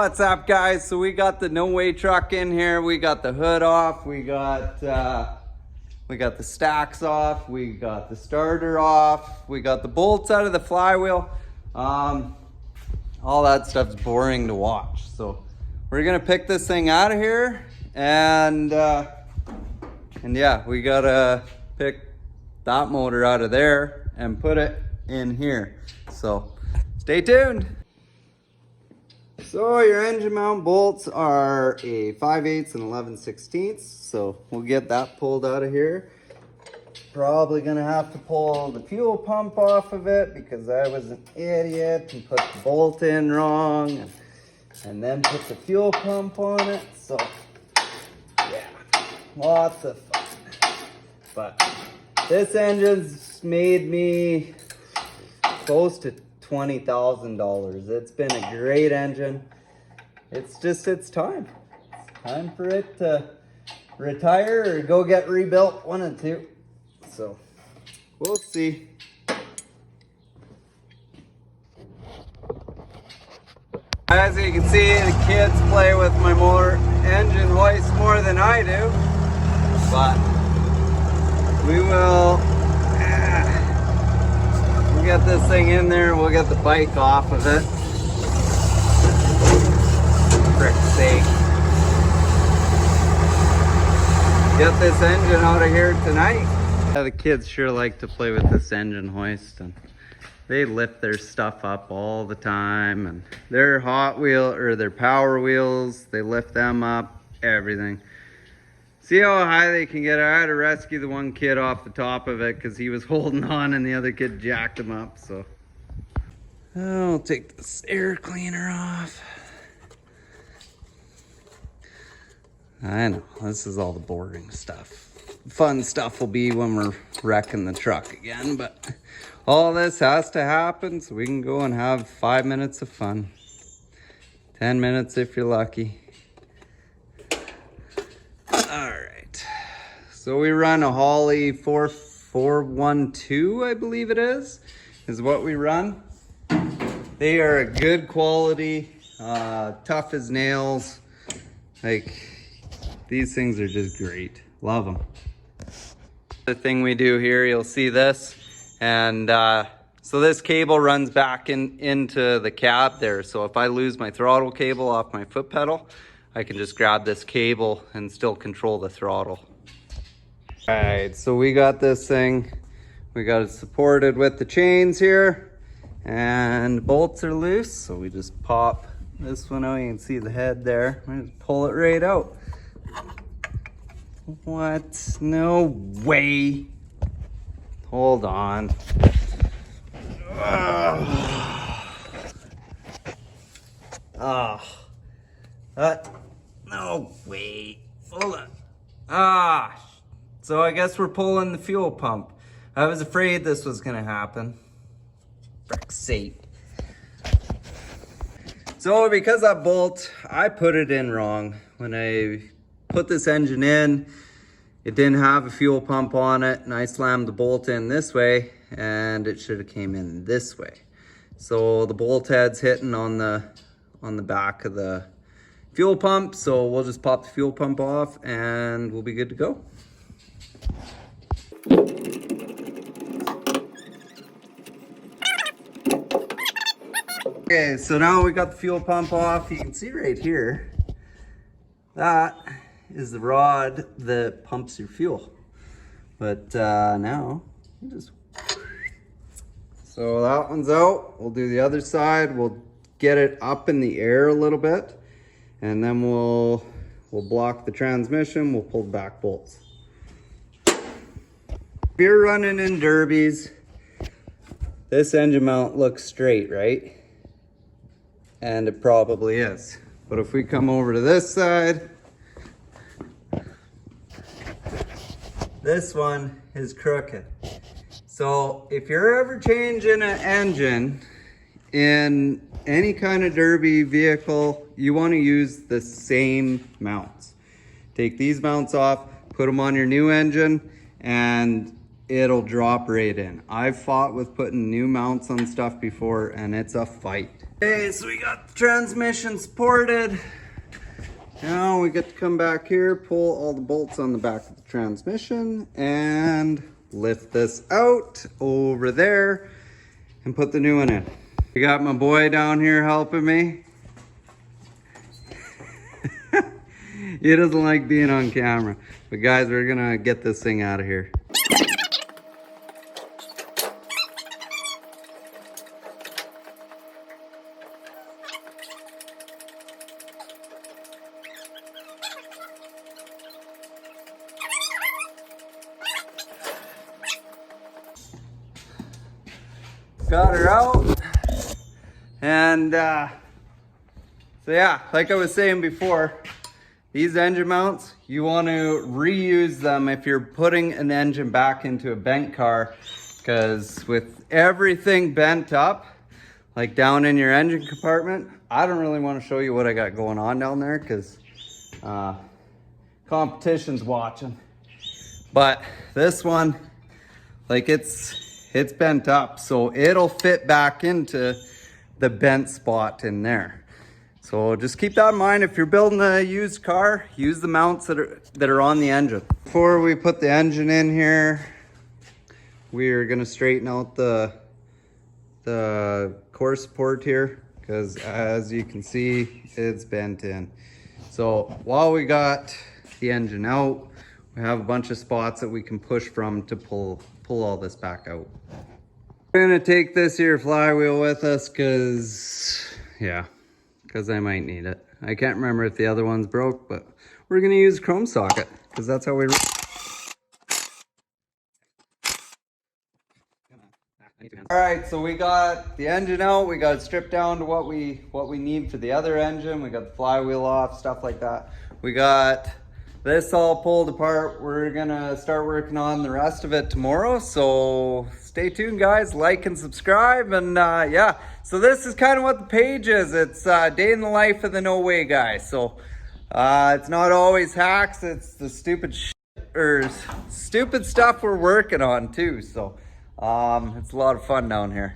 What's up, guys? So we got the no-way truck in here. We got the hood off. We got the stacks off. We got the starter off. We got the bolts out of the flywheel. All that stuff's boring to watch. So we're gonna pick this thing out of here, and yeah, we gotta pick that motor out of there and put it in here. So stay tuned. So your engine mount bolts are a 5/8 and 11/16. So we'll get that pulled out of here. Probably gonna have to pull the fuel pump off of it because I was an idiot and put the bolt in wrong and then put the fuel pump on it. So yeah, lots of fun. But this engine's made me close to $20,000. It's been a great engine. It's time. It's time for it to retire or go get rebuilt, one of the two. So we'll see. As you can see, the kids play with my engine hoist more than I do, but we will get this thing in there. We'll get the bike off of it. Frick's sake. Get this engine out of here tonight. Yeah, the kids sure like to play with this engine hoist, and they lift their stuff up all the time, and their Hot Wheel or their Power Wheels, they lift them up, everything. See how high they can get. I had to rescue the one kid off the top of it because he was holding on and the other kid jacked him up. So I'll take this air cleaner off. I know, this is all the boring stuff. Fun stuff will be when we're wrecking the truck again, but all this has to happen so we can go and have 5 minutes of fun. 10 minutes if you're lucky. Alright, so we run a Holley 4412, I believe it is what we run. They are a good quality, tough as nails. Like, these things are just great. Love them. The thing we do here, you'll see this, and so this cable runs back into the cab there. So if I lose my throttle cable off my foot pedal, I can just grab this cable and still control the throttle. All right, so we got this thing. We got it supported with the chains here, and bolts are loose. So we just pop this one out. You can see the head there. We just pull it right out. What? No way. Hold on. No way. Hold on. So I guess we're pulling the fuel pump. I was afraid this was gonna happen. Frick's sake. So because that bolt, I put it in wrong. When I put this engine in, it didn't have a fuel pump on it, and I slammed the bolt in this way, and it should have came in this way. So the bolt head's hitting on the back of the fuel pump, so we'll just pop the fuel pump off and we'll be good to go. Okay, so now we got the fuel pump off. You can see right here, that is the rod that pumps your fuel. But now, so that one's out. We'll do the other side. We'll get it up in the air a little bit, and then we'll block the transmission. We'll pull the back bolts. If you're running in derbies, this engine mount looks straight, right? And it probably is. But if we come over to this side, this one is crooked. So if you're ever changing an engine in any kind of derby vehicle, you want to use the same mounts. Take these mounts off, put them on your new engine, and it'll drop right in. I've fought with putting new mounts on stuff before, and it's a fight. Okay, so we got the transmission supported. Now we get to come back here, pull all the bolts on the back of the transmission, and lift this out over there and put the new one in. We got my boy down here helping me. He doesn't like being on camera. But guys, we're gonna get this thing out of here. Got her out. And so yeah, like I was saying before, these engine mounts, you want to reuse them if you're putting an engine back into a bent car, because with everything bent up, like down in your engine compartment, I don't really want to show you what I got going on down there because competition's watching. But this one, like it's bent up, so it'll fit back into the bent spot in there. So just keep that in mind. If you're building a used car, use the mounts that are on the engine. Before we put the engine in here, we're gonna straighten out the core support here, because as you can see, it's bent in. So while we got the engine out, we have a bunch of spots that we can push from to pull all this back out. We're gonna take this here flywheel with us because I might need it. I can't remember if the other one's broke, but we're gonna use chrome socket because that's how we. All right, so we got the engine out. We got it stripped down to what we need for the other engine. We got the flywheel off, stuff like that. We got this all pulled apart. We're gonna start working on the rest of it tomorrow. So stay tuned, guys. Like and subscribe, and yeah. So this is kind of what the page is. It's day in the life of the No Way guy. So it's not always hacks. It's the stupid stupid stuff we're working on too. So it's a lot of fun down here.